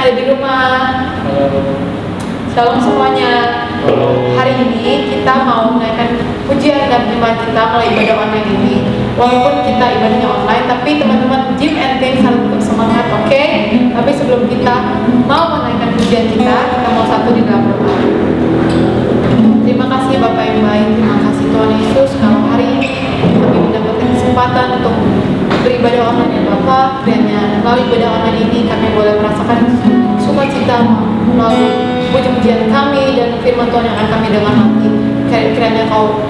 ada di rumah. Shalom semuanya. Hari ini kita mau menaikkan pujian dan penyembahan kita melalui ibadah online ini. Walaupun kita ibadahnya online, tapi teman-teman Gym and Team harus tetap semangat, oke? Tapi sebelum kita mau menaikkan pujian kita mau satu di dalam doa. Terima kasih Bapak yang baik, terima kasih Tuhan Yesus. Kalau hari ini kami mendapatkan kesempatan untuk beribadah online ya Bapak, kiranya melalui ibadah online ini kami boleh merasakan sukacita melalui puji-pujian kami dan firman Tuhan yang akan kami dengar nanti. Kiranya Kau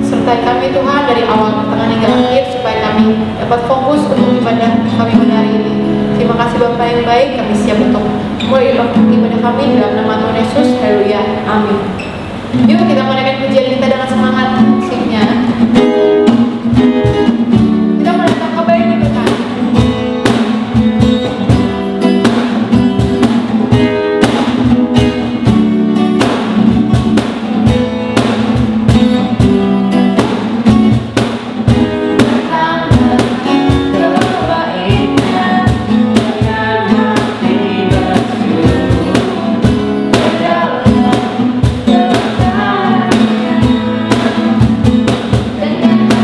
sertai kami Tuhan dari awal, pertengahan hingga akhir, supaya kami dapat fokus untuk ibadah kami pada hari ini. Terima kasih Bapak yang baik, kami siap untuk mulai ibadah kami dalam nama Tuhan Yesus. Haleluya, amin. Yuk kita menaikkan pujian kita dengan semangat musiknya. Kita menaikkan kabar ini Tuhan. Dengan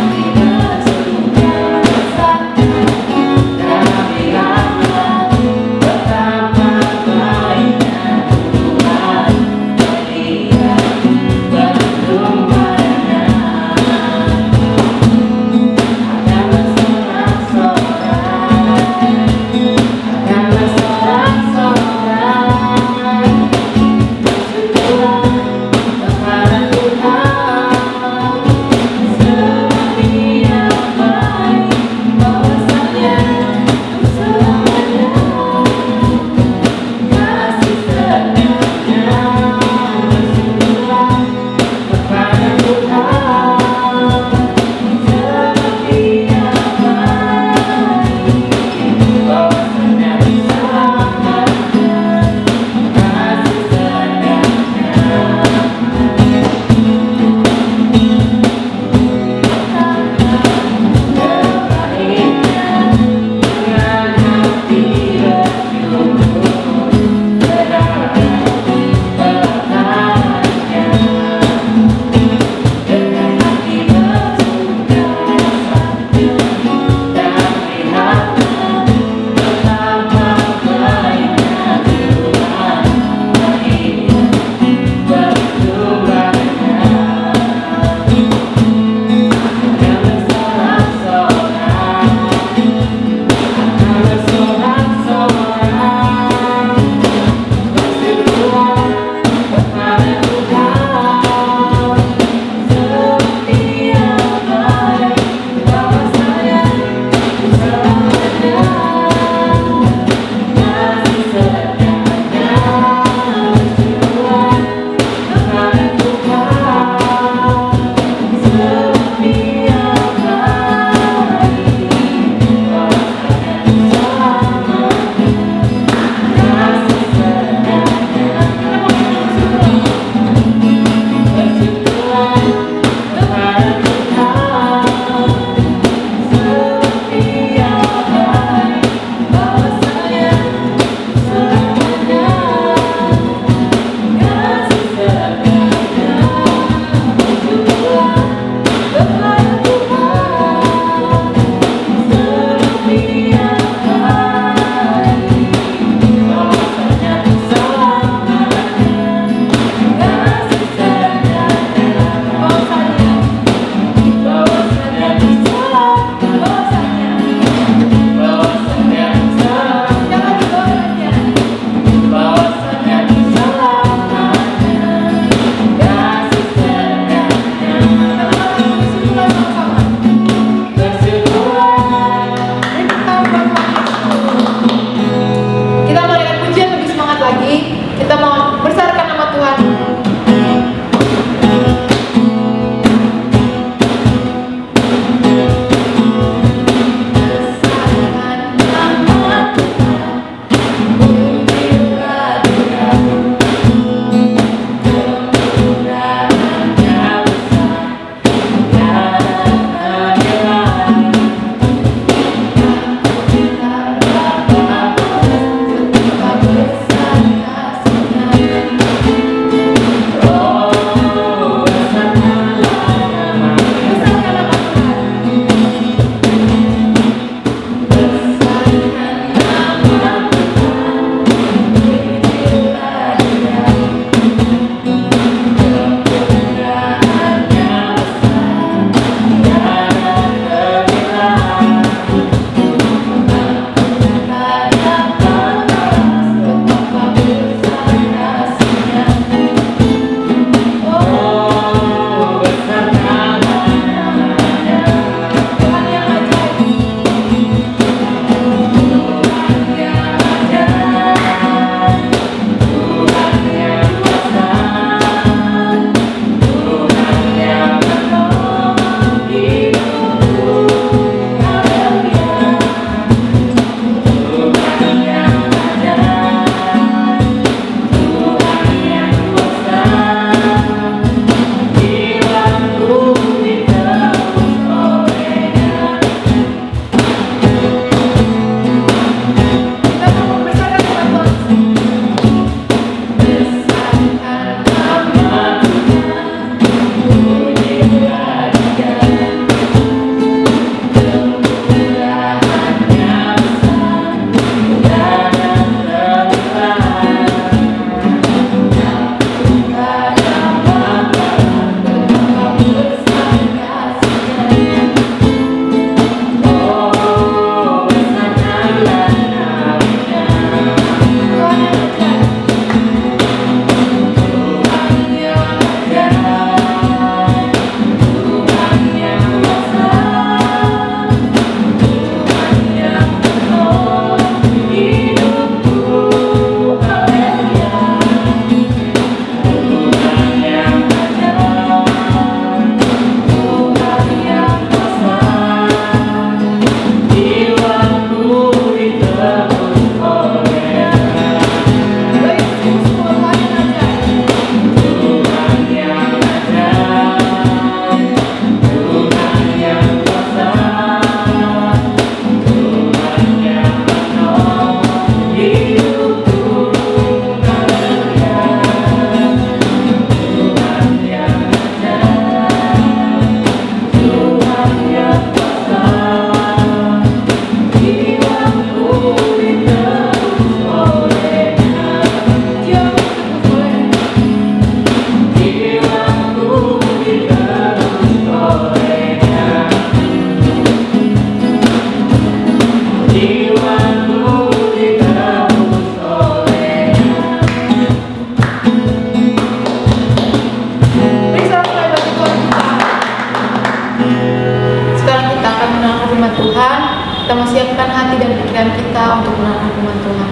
kita untuk menahan hukuman Tuhan.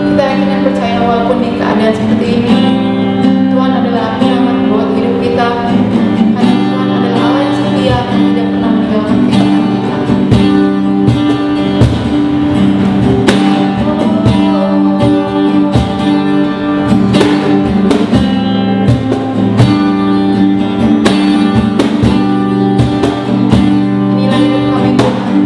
Kita yakin dan percaya walaupun di keadaan seperti ini, Tuhan adalah penyelamat buat hidup kita. Karena Tuhan adalah Allah yang setia dan tidak pernah meninggalkan kita. Inilah hidup kami Tuhan.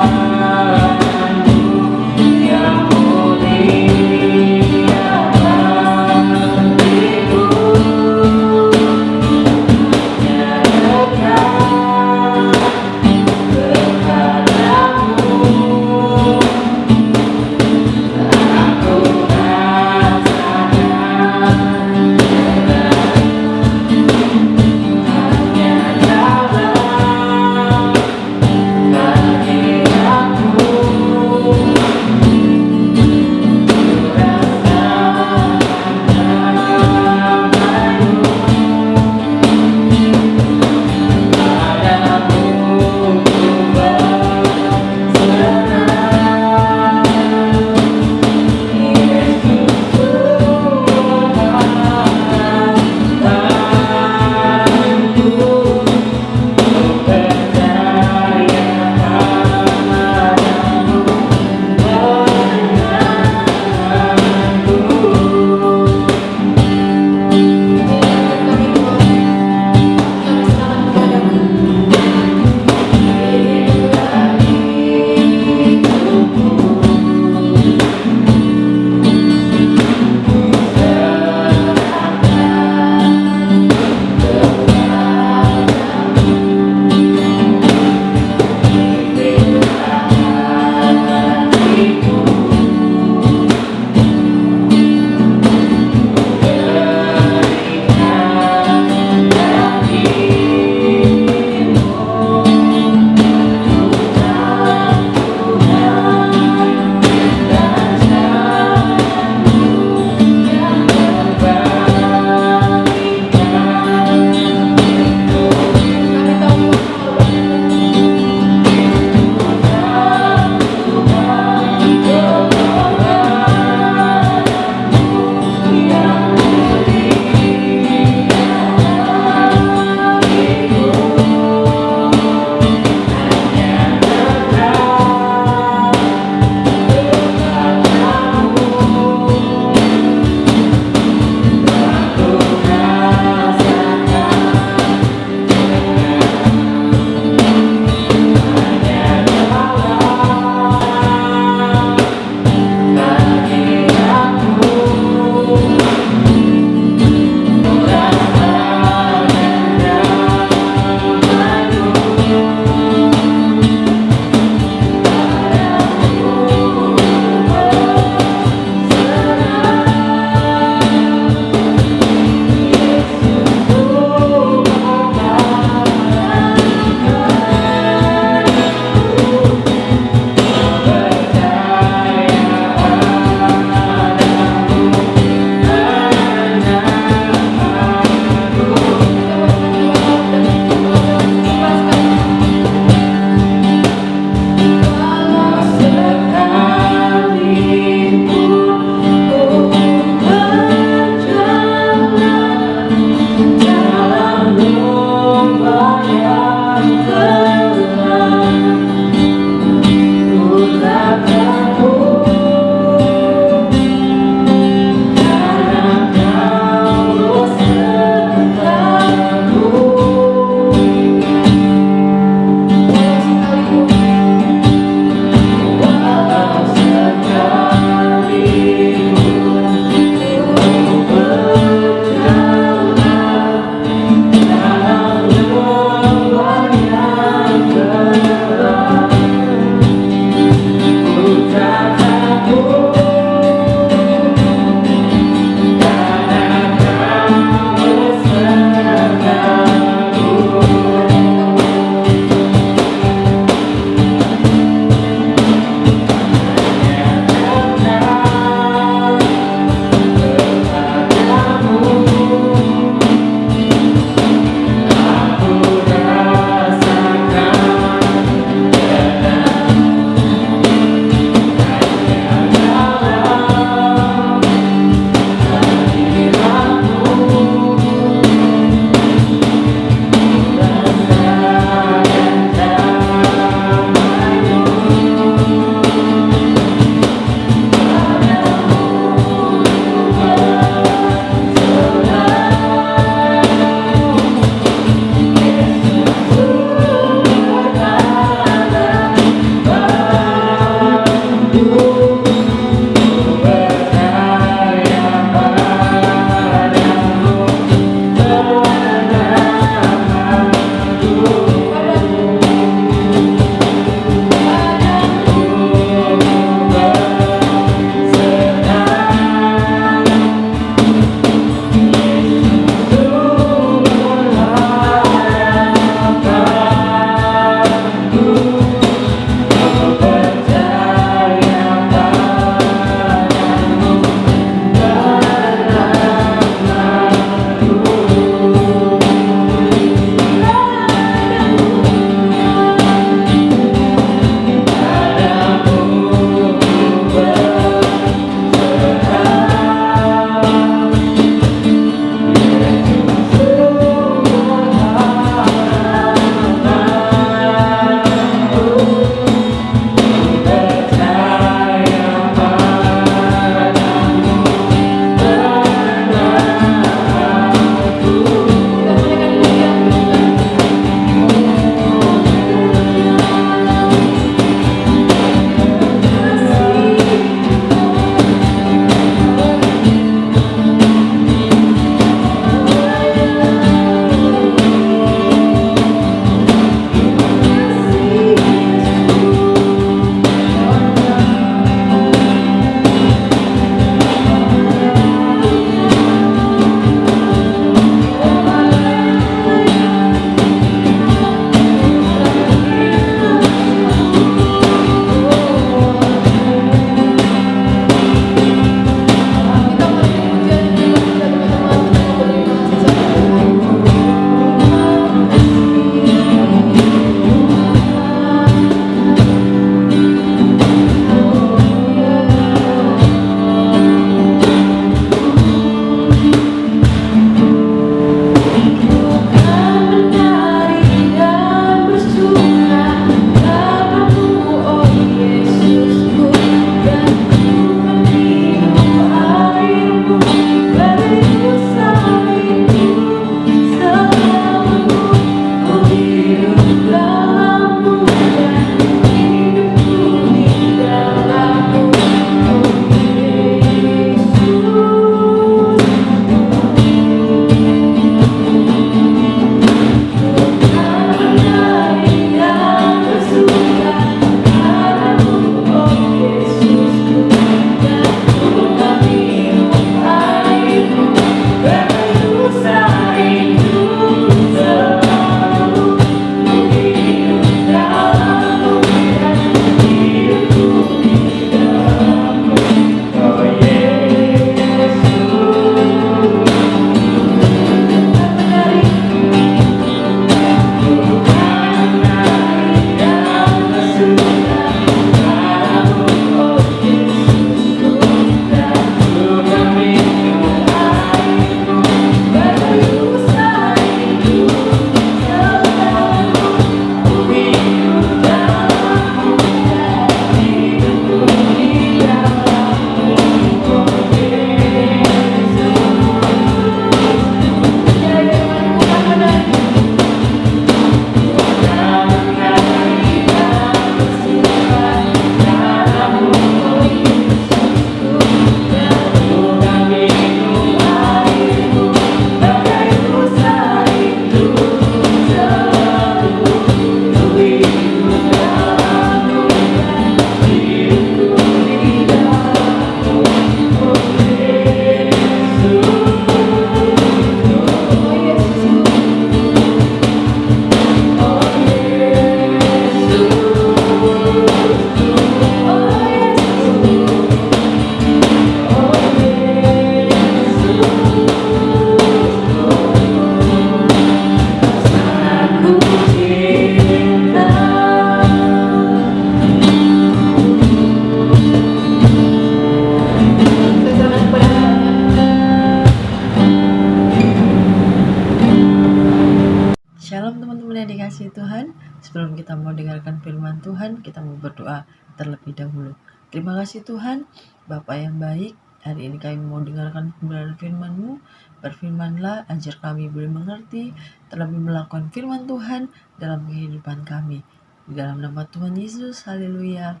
kasih Tuhan, sebelum kita mau dengarkan firman Tuhan, kita mau berdoa terlebih dahulu. Terima kasih Tuhan, Bapa yang baik, hari ini kami mau dengarkan kebenaran firman-Mu. Berfirmanlah, ajar kami boleh mengerti, terlebih melakukan firman Tuhan dalam kehidupan kami. Di dalam nama Tuhan Yesus, haleluya,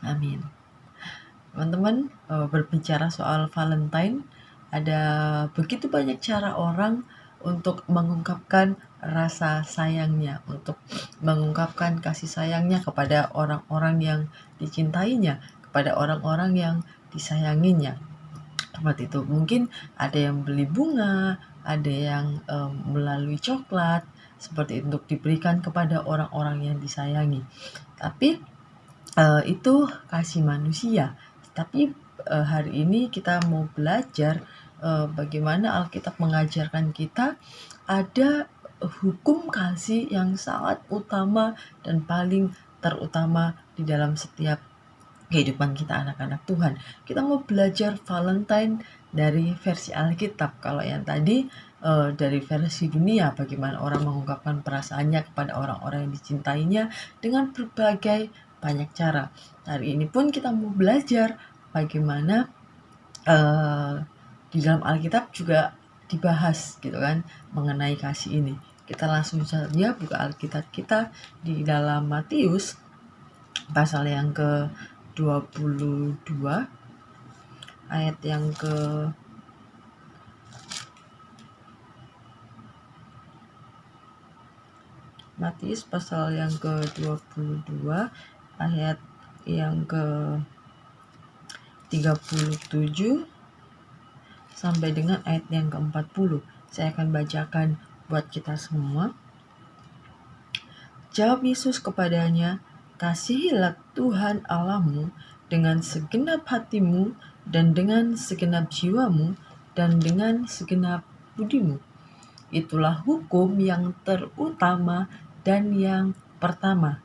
amin. Teman-teman, berbicara soal Valentine, ada begitu banyak cara orang untuk mengungkapkan rasa sayangnya, untuk mengungkapkan kasih sayangnya kepada orang-orang yang dicintainya, kepada orang-orang yang disayanginya. Seperti itu. Mungkin ada yang beli bunga, ada yang melalui coklat, seperti itu, untuk diberikan kepada orang-orang yang disayangi. Tapi itu kasih manusia. Tapi hari ini kita mau belajar bagaimana Alkitab mengajarkan kita ada hukum kasih yang sangat utama dan paling terutama di dalam setiap kehidupan kita anak-anak Tuhan. Kita mau belajar Valentine dari versi Alkitab. Kalau yang tadi dari versi dunia, bagaimana orang mengungkapkan perasaannya kepada orang-orang yang dicintainya dengan berbagai banyak cara. Hari ini pun kita mau belajar bagaimana di dalam Alkitab juga dibahas gitu kan mengenai kasih ini. Kita langsung saja buka Alkitab kita di dalam Matius pasal yang ke-22 ayat yang ke Matius pasal yang ke-22 ayat yang ke-37 sampai dengan ayat yang ke-40. Saya akan bacakan buat kita semua. Jawab Yesus kepadanya, kasihilah Tuhan Allahmu dengan segenap hatimu dan dengan segenap jiwamu dan dengan segenap budimu. Itulah hukum yang terutama dan yang pertama.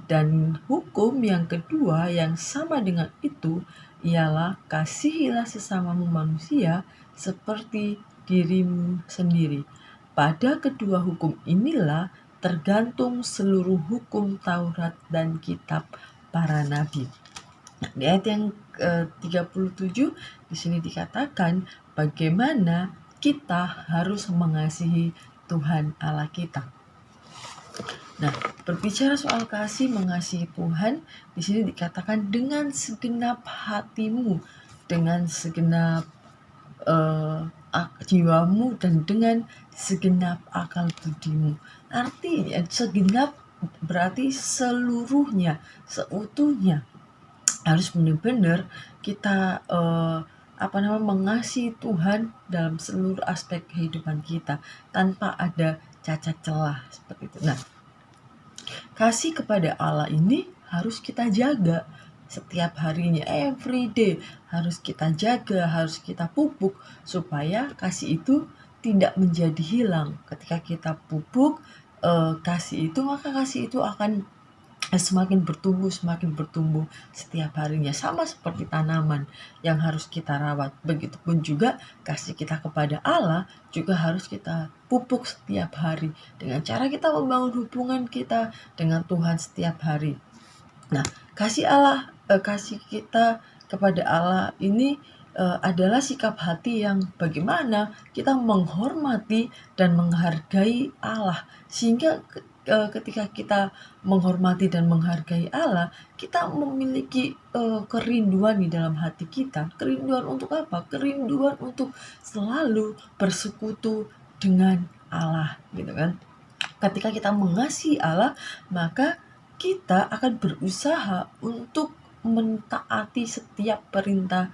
Dan hukum yang kedua yang sama dengan itu ialah kasihilah sesamamu manusia seperti dirimu sendiri. Pada kedua hukum inilah tergantung seluruh hukum Taurat dan kitab para nabi. Di ayat yang ke-37 di sini dikatakan bagaimana kita harus mengasihi Tuhan Allah kita. Nah, berbicara soal kasih mengasihi Tuhan, di sini dikatakan dengan segenap hatimu, dengan segenap jiwamu dan dengan segenap akal budimu. Artinya segenap berarti seluruhnya, seutuhnya. Harus benar-benar kita mengasihi Tuhan dalam seluruh aspek kehidupan kita tanpa ada cacat celah seperti itu. Nah, kasih kepada Allah ini harus kita jaga setiap harinya, every day harus kita jaga, harus kita pupuk supaya kasih itu tidak menjadi hilang. Ketika kita pupuk kasih itu, maka kasih itu akan semakin bertumbuh setiap harinya, sama seperti tanaman yang harus kita rawat. Begitupun juga kasih kita kepada Allah juga harus kita pupuk setiap hari dengan cara kita membangun hubungan kita dengan Tuhan setiap hari. Nah, kasih kita kepada Allah ini adalah sikap hati yang bagaimana kita menghormati dan menghargai Allah, sehingga ketika kita menghormati dan menghargai Allah, kita memiliki kerinduan di dalam hati kita. Kerinduan untuk apa? Kerinduan untuk selalu bersekutu dengan Allah, gitu kan? Ketika kita mengasihi Allah, maka kita akan berusaha untuk mentaati setiap perintah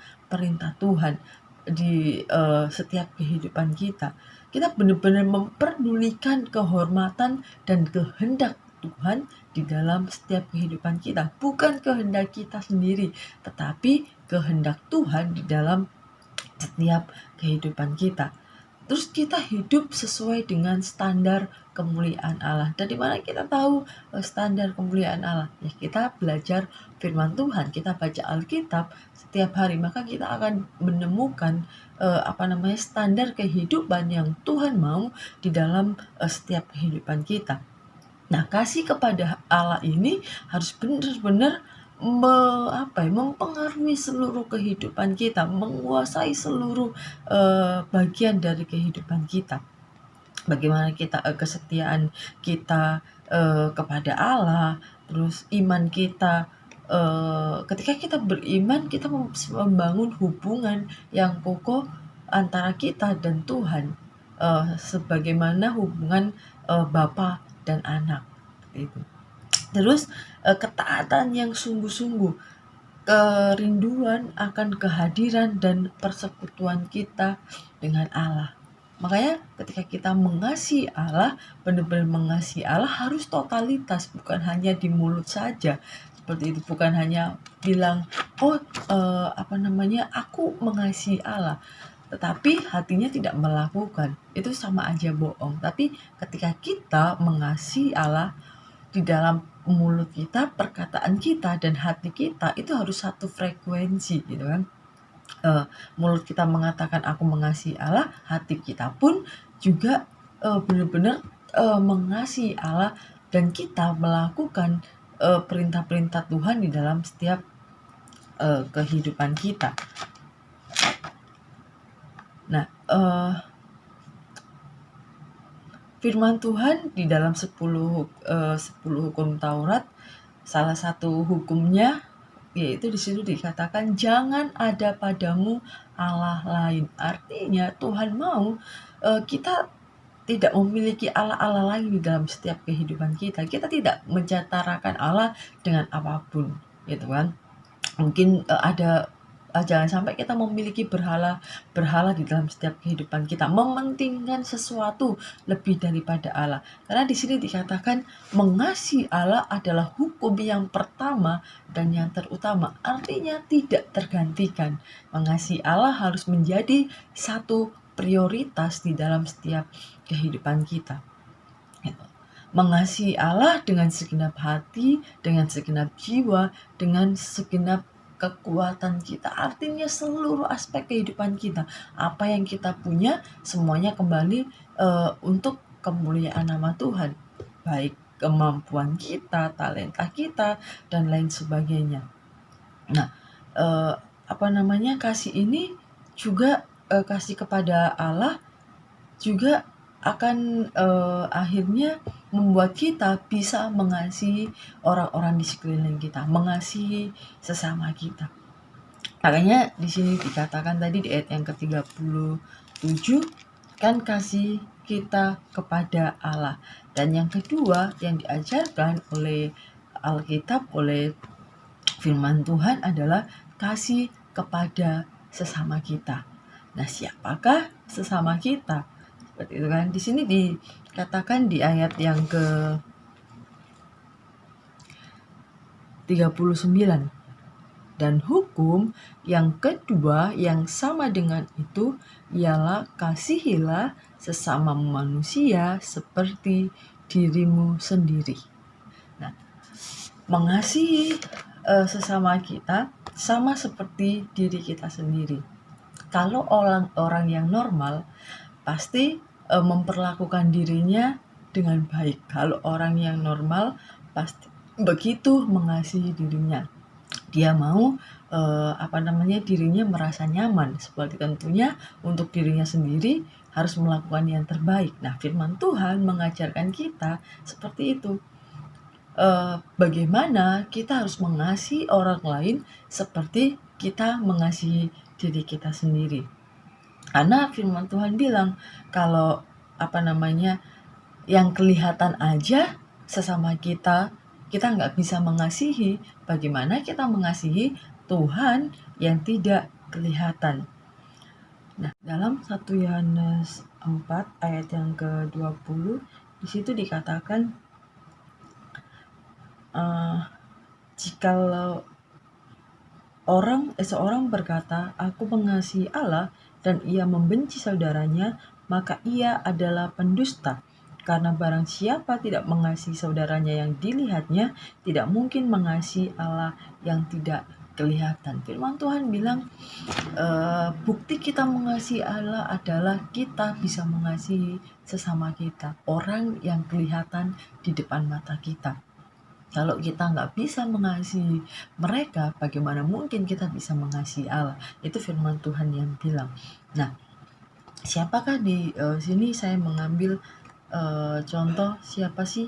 Tuhan di setiap kehidupan kita. Kita benar-benar memperdulikan kehormatan dan kehendak Tuhan di dalam setiap kehidupan kita. Bukan kehendak kita sendiri, tetapi kehendak Tuhan di dalam setiap kehidupan kita. Terus kita hidup sesuai dengan standar kemuliaan Allah. Dari mana kita tahu standar kemuliaan Allah? Ya, kita belajar firman Tuhan, kita baca Alkitab setiap hari, maka kita akan menemukan standar kehidupan yang Tuhan mau di dalam setiap kehidupan kita. Nah, kasih kepada Allah ini harus benar-benar mempengaruhi seluruh kehidupan kita, menguasai seluruh bagian dari kehidupan kita. Bagaimana kita kesetiaan kita kepada Allah, terus iman kita. Ketika kita beriman, kita membangun hubungan yang kokoh antara kita dan Tuhan, sebagaimana hubungan bapa dan anak itu. Terus ketaatan yang sungguh-sungguh, kerinduan akan kehadiran dan persekutuan kita dengan Allah. Makanya ketika kita mengasihi Allah, benar-benar mengasihi Allah harus totalitas, bukan hanya di mulut saja. Seperti itu, bukan hanya bilang aku mengasihi Allah, tetapi hatinya tidak melakukan. Itu sama aja bohong. Tapi ketika kita mengasihi Allah, di dalam mulut kita, perkataan kita, dan hati kita itu harus satu frekuensi gitu kan. Mulut kita mengatakan aku mengasihi Allah, hati kita pun juga benar-benar mengasihi Allah, dan kita melakukan perintah-perintah Tuhan di dalam setiap kehidupan kita. Nah, firman Tuhan di dalam 10 hukum Taurat, salah satu hukumnya yaitu di situ dikatakan jangan ada padamu Allah lain. Artinya Tuhan mau kita tidak memiliki Allah-Allah lain di dalam setiap kehidupan kita. Kita tidak mencatarakan Allah dengan apapun, gitu kan. Mungkin jangan sampai kita memiliki berhala di dalam setiap kehidupan kita, mementingkan sesuatu lebih daripada Allah. Karena di sini dikatakan mengasihi Allah adalah hukum yang pertama dan yang terutama, artinya tidak tergantikan. Mengasihi Allah harus menjadi satu prioritas di dalam setiap kehidupan kita. Mengasihi Allah dengan segenap hati, dengan segenap jiwa, dengan segenap kekuatan kita, artinya seluruh aspek kehidupan kita, apa yang kita punya semuanya kembali untuk kemuliaan nama Tuhan, baik kemampuan kita, talenta kita, dan lain sebagainya. Nah, kasih ini juga kasih kepada Allah juga akan akhirnya membuat kita bisa mengasihi orang-orang di sekeliling kita, mengasihi sesama kita. Makanya di sini dikatakan tadi di ayat yang ke-37 kan kasih kita kepada Allah. Dan yang kedua yang diajarkan oleh Alkitab, oleh firman Tuhan adalah kasih kepada sesama kita. Nah, siapakah sesama kita? Seperti itu kan. Di sini dikatakan di ayat yang ke-39. Dan hukum yang kedua yang sama dengan itu ialah kasihilah sesama manusia seperti dirimu sendiri. Nah, mengasihi sesama kita sama seperti diri kita sendiri. Kalau orang yang normal pasti memperlakukan dirinya dengan baik. Kalau orang yang normal pasti begitu mengasihi dirinya. Dia mau dirinya merasa nyaman. Seperti tentunya untuk dirinya sendiri harus melakukan yang terbaik. Nah, firman Tuhan mengajarkan kita seperti itu. Bagaimana kita harus mengasihi orang lain seperti kita mengasihi diri kita sendiri. Karena firman Tuhan bilang kalau yang kelihatan aja sesama kita nggak bisa mengasihi, bagaimana kita mengasihi Tuhan yang tidak kelihatan. Nah, dalam 1 Yohanes 4 ayat yang ke-20 di situ dikatakan jikalau seorang berkata aku mengasihi Allah dan ia membenci saudaranya, maka ia adalah pendusta. Karena barang siapa tidak mengasihi saudaranya yang dilihatnya, tidak mungkin mengasihi Allah yang tidak kelihatan. Firman Tuhan bilang bukti kita mengasihi Allah adalah kita bisa mengasihi sesama kita, orang yang kelihatan di depan mata kita. Kalau kita nggak bisa mengasihi mereka, bagaimana mungkin kita bisa mengasihi Allah? Itu firman Tuhan yang bilang. Nah, siapakah di sini saya mengambil contoh siapa sih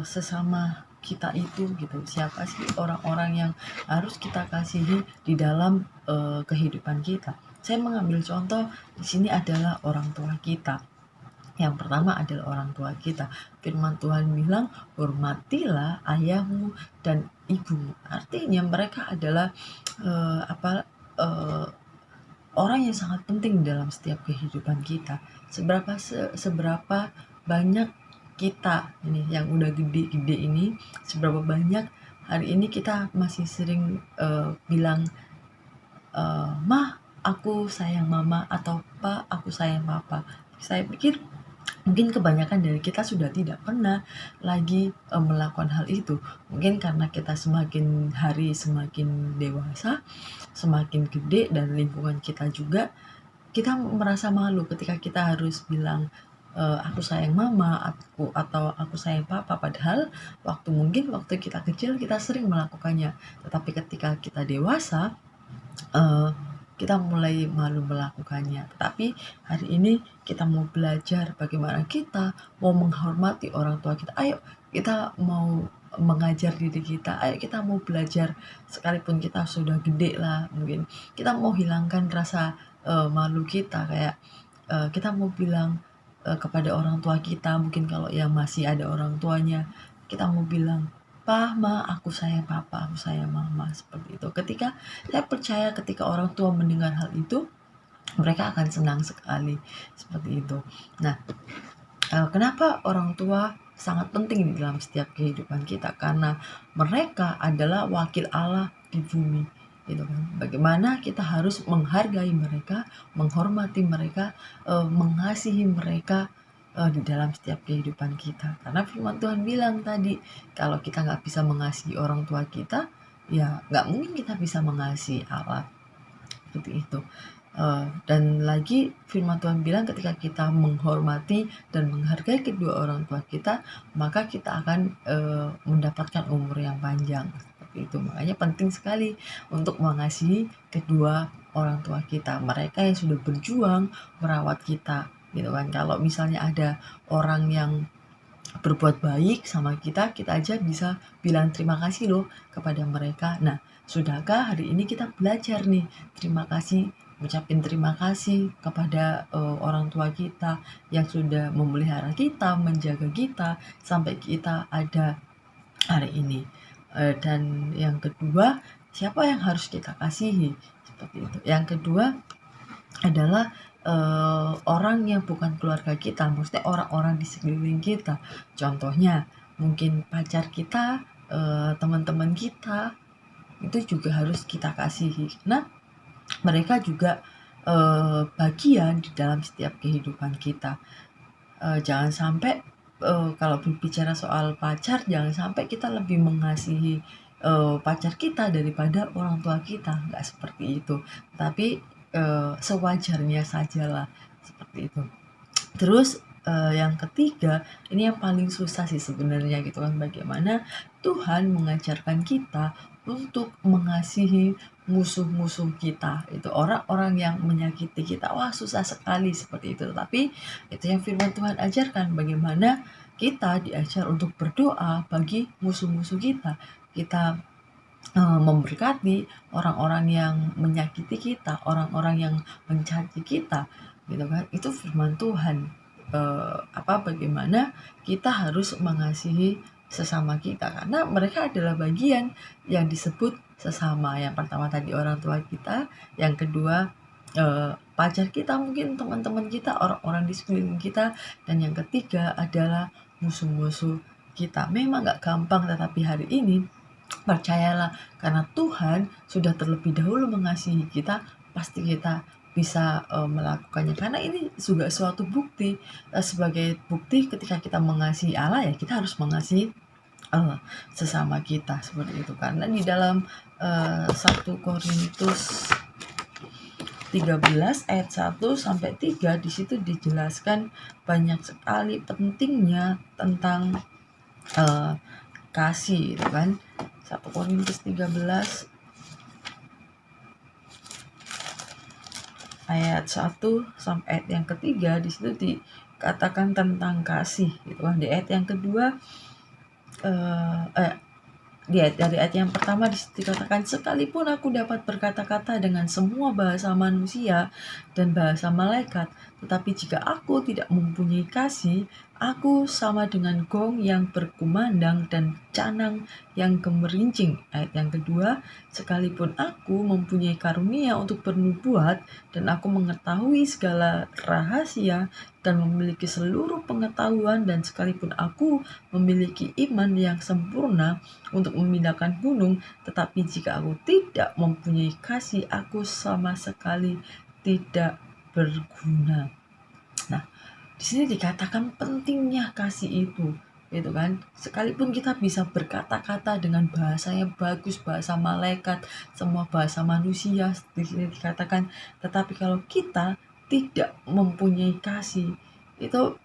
sesama kita itu gitu? Siapa sih orang-orang yang harus kita kasihi di dalam kehidupan kita? Saya mengambil contoh di sini adalah orang tua kita. Yang pertama adalah orang tua kita. Firman Tuhan bilang, hormatilah ayahmu dan ibumu. Artinya mereka adalah orang yang sangat penting dalam setiap kehidupan kita. Seberapa banyak kita ini yang udah gede-gede ini, seberapa banyak hari ini kita masih sering bilang, "Mah, aku sayang mama," atau "Pa, aku sayang papa." Saya pikir mungkin kebanyakan dari kita sudah tidak pernah lagi melakukan hal itu. Mungkin karena kita semakin hari semakin dewasa, semakin gede, dan lingkungan kita juga, kita merasa malu ketika kita harus bilang aku sayang mama, atau aku sayang papa. Padahal mungkin waktu kita kecil kita sering melakukannya. Tetapi ketika kita dewasa, kita mulai malu melakukannya. Tetapi hari ini kita mau belajar bagaimana kita mau menghormati orang tua kita. Ayo kita mau mengajar diri kita. Ayo kita mau belajar, sekalipun kita sudah gede lah, mungkin kita mau hilangkan rasa malu kita. Kayak kita mau bilang kepada orang tua kita, mungkin kalau yang masih ada orang tuanya, kita mau bilang, "Pa, Ma, aku sayang papa, aku sayang mama," seperti itu. Saya percaya ketika orang tua mendengar hal itu, mereka akan senang sekali, seperti itu. Nah, kenapa orang tua sangat penting di dalam setiap kehidupan kita? Karena mereka adalah wakil Allah di bumi, gitu kan. Bagaimana kita harus menghargai mereka, menghormati mereka, mengasihi mereka di dalam setiap kehidupan kita. Karena firman Tuhan bilang tadi, kalau kita nggak bisa mengasihi orang tua kita, ya nggak mungkin kita bisa mengasihi Allah. Seperti itu. Dan lagi firman Tuhan bilang ketika kita menghormati dan menghargai kedua orang tua kita, maka kita akan mendapatkan umur yang panjang. Seperti itu. Makanya penting sekali untuk mengasihi kedua orang tua kita. Mereka yang sudah berjuang merawat kita, gitu kan. Kalau misalnya ada orang yang berbuat baik sama kita aja bisa bilang terima kasih loh kepada mereka. Nah, sudahkah hari ini kita belajar nih ucapin terima kasih kepada orang tua kita yang sudah memelihara kita, menjaga kita sampai kita ada hari ini. Dan yang kedua, siapa yang harus kita kasihi? Seperti itu. Yang kedua adalah orang yang bukan keluarga kita, maksudnya orang-orang di sekeliling kita. Contohnya mungkin pacar kita, teman-teman kita, itu juga harus kita kasihi. Karena mereka juga bagian di dalam setiap kehidupan kita. Jangan sampai kalau berbicara soal pacar, jangan sampai kita lebih mengasihi pacar kita daripada orang tua kita. Nggak seperti itu. Tapi sewajarnya sajalah, seperti itu. Terus yang ketiga, ini yang paling susah sih sebenarnya, gitu kan. Bagaimana Tuhan mengajarkan kita untuk mengasihi musuh-musuh kita, itu orang-orang yang menyakiti kita. Wah, susah sekali seperti itu. Tapi itu yang firman Tuhan ajarkan, bagaimana kita diajar untuk berdoa bagi musuh-musuh kita. Kita memberkati orang-orang yang menyakiti kita, orang-orang yang mencaci kita, gitu kan. Itu firman Tuhan. Bagaimana kita harus mengasihi sesama kita, karena mereka adalah bagian yang disebut sesama. Yang pertama tadi orang tua kita, yang kedua pacar kita, mungkin teman-teman kita, orang-orang di sekeliling kita, dan yang ketiga adalah musuh-musuh kita. Memang gak gampang, tetapi hari ini percayalah, karena Tuhan sudah terlebih dahulu mengasihi kita, pasti kita bisa melakukannya. Karena ini juga suatu bukti, sebagai bukti ketika kita mengasihi Allah, ya kita harus mengasihi sesama kita seperti itu. Karena di dalam 1 Korintus 13 ayat 1 sampai 3 di situ dijelaskan banyak sekali pentingnya tentang kasih itu kan. 1 Korintus 13 ayat 1 sampai ayat yang ketiga di situ dikatakan tentang kasih gitu kan. Di ayat yang kedua dari ayat yang pertama dikatakan, sekalipun aku dapat berkata-kata dengan semua bahasa manusia dan bahasa malaikat, tetapi jika aku tidak mempunyai kasih, aku sama dengan gong yang berkumandang dan canang yang gemerincing. Ayat yang kedua, sekalipun aku mempunyai karunia untuk bernubuat dan aku mengetahui segala rahasia dan memiliki seluruh pengetahuan, dan sekalipun aku memiliki iman yang sempurna untuk memindahkan gunung, tetapi jika aku tidak mempunyai kasih, aku sama sekali tidak berguna. Nah, di sini dikatakan pentingnya kasih itu kan. Sekalipun kita bisa berkata-kata dengan bahasa yang bagus, bahasa malaikat, semua bahasa manusia, di sini dikatakan, tetapi kalau kita tidak mempunyai kasih, itu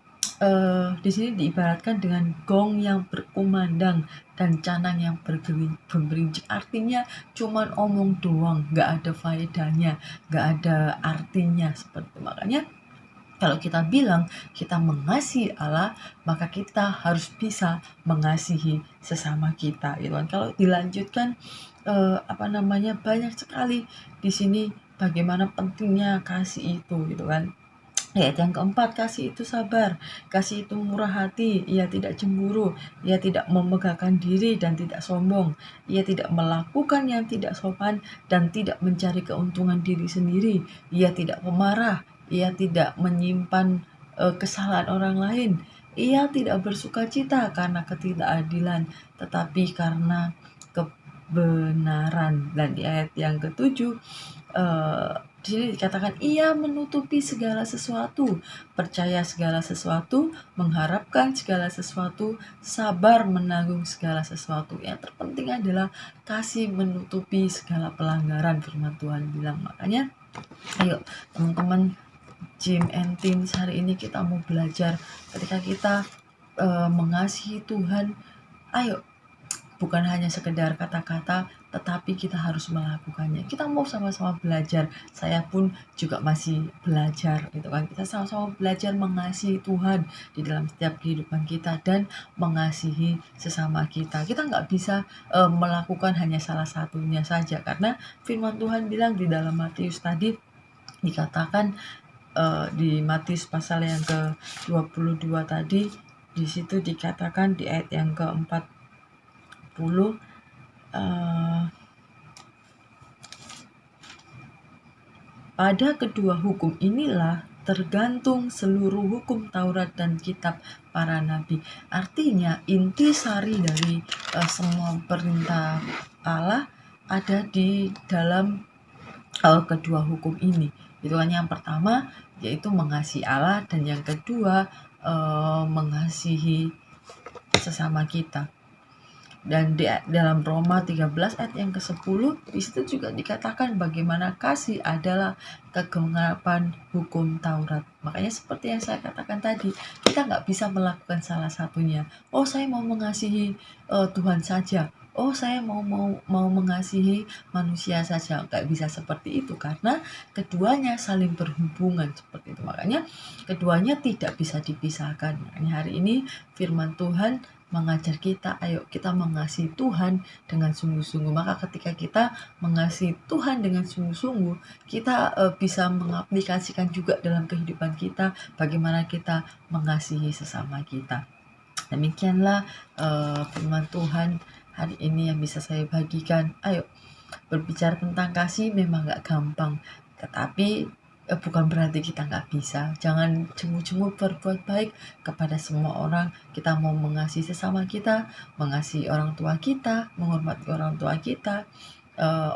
di sini diibaratkan dengan gong yang berkumandang dan canang yang bergerincing. Artinya cuman omong doang, nggak ada faedahnya, nggak ada artinya seperti itu. Makanya kalau kita bilang kita mengasihi Allah, maka kita harus bisa mengasihi sesama kita, gitu kan. Kalau dilanjutkan banyak sekali di sini bagaimana pentingnya kasih itu, gitu kan. Ayat yang keempat, kasih itu sabar, kasih itu murah hati, ia tidak cemburu, ia tidak memegahkan diri dan tidak sombong, ia tidak melakukan yang tidak sopan dan tidak mencari keuntungan diri sendiri, ia tidak pemarah, ia tidak menyimpan kesalahan orang lain, ia tidak bersukacita karena ketidakadilan, tetapi karena kebenaran. Dan di ayat yang ketujuh, di sini dikatakan ia menutupi segala sesuatu, percaya segala sesuatu, mengharapkan segala sesuatu, sabar menanggung segala sesuatu. Yang terpenting adalah kasih menutupi segala pelanggaran, firman Tuhan bilang. Makanya ayo teman-teman Jim and Teens, hari ini kita mau belajar ketika kita mengasihi Tuhan. Ayo, bukan hanya sekedar kata-kata, tetapi kita harus melakukannya. Kita mau sama-sama belajar. Saya pun juga masih belajar, gitu kan. Kita sama-sama belajar mengasihi Tuhan di dalam setiap kehidupan kita dan mengasihi sesama kita. Kita nggak bisa melakukan hanya salah satunya saja, karena firman Tuhan bilang di dalam Matius tadi dikatakan di Matius pasal yang ke-22 tadi, di situ dikatakan di ayat yang ke-40, pada kedua hukum inilah tergantung seluruh hukum Taurat dan kitab para nabi. Artinya intisari dari semua perintah Allah ada di dalam kedua hukum ini. Itu kan yang pertama yaitu mengasihi Allah, dan yang kedua mengasihi sesama kita. Dan di dalam Roma 13 ayat yang ke-10 di situ juga dikatakan bagaimana kasih adalah kegenapan hukum Taurat. Makanya seperti yang saya katakan tadi, kita nggak bisa melakukan salah satunya. Oh, saya mau mengasihi Tuhan saja. Oh, saya mau mengasihi manusia saja. Nggak bisa seperti itu karena keduanya saling berhubungan seperti itu. Makanya keduanya tidak bisa dipisahkan. Makanya hari ini firman Tuhan mengajar kita, ayo kita mengasihi Tuhan dengan sungguh-sungguh. Maka ketika kita mengasihi Tuhan dengan sungguh-sungguh, kita bisa mengaplikasikan juga dalam kehidupan kita bagaimana kita mengasihi sesama kita. Demikianlah firman Tuhan hari ini yang bisa saya bagikan. Ayo, berbicara tentang kasih memang gak gampang, tetapi bukan berarti kita nggak bisa. Jangan cemu-cemu berbuat baik kepada semua orang. Kita mau mengasihi sesama kita, mengasihi orang tua kita, menghormati orang tua kita,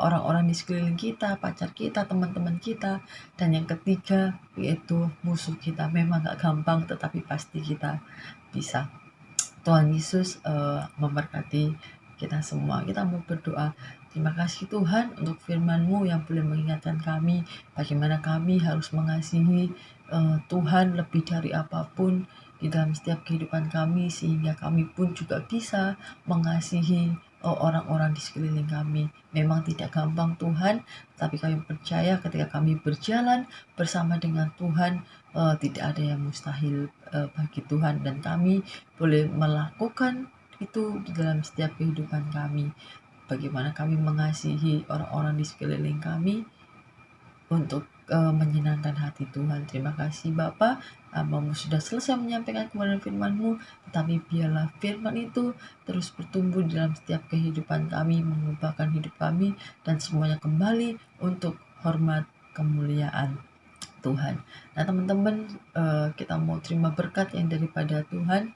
orang-orang di sekeliling kita, pacar kita, teman-teman kita. Dan yang ketiga yaitu musuh kita. Memang nggak gampang, tetapi pasti kita bisa. Tuhan Yesus memberkati kita semua. Kita mau berdoa. Terima kasih Tuhan untuk firman-Mu yang boleh mengingatkan kami bagaimana kami harus mengasihi Tuhan lebih dari apapun di dalam setiap kehidupan kami, sehingga kami pun juga bisa mengasihi orang-orang di sekeliling kami. Memang tidak gampang Tuhan, tapi kami percaya ketika kami berjalan bersama dengan Tuhan, tidak ada yang mustahil bagi Tuhan, dan kami boleh melakukan itu di dalam setiap kehidupan kami. Bagaimana kami mengasihi orang-orang di sekeliling kami untuk menyenangkan hati Tuhan. Terima kasih Bapa, Hamba-Mu sudah selesai menyampaikan kebenaran firman-Mu, tetapi biarlah firman itu terus bertumbuh di dalam setiap kehidupan kami, mengubahkan hidup kami, dan semuanya kembali untuk hormat kemuliaan Tuhan. Nah teman-teman, kita mau terima berkat yang daripada Tuhan.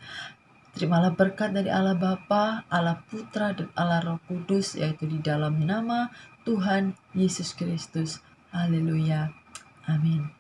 Terimalah berkat dari Allah Bapa, Allah Putra, dan Allah Roh Kudus, yaitu di dalam nama Tuhan Yesus Kristus. Haleluya. Amin.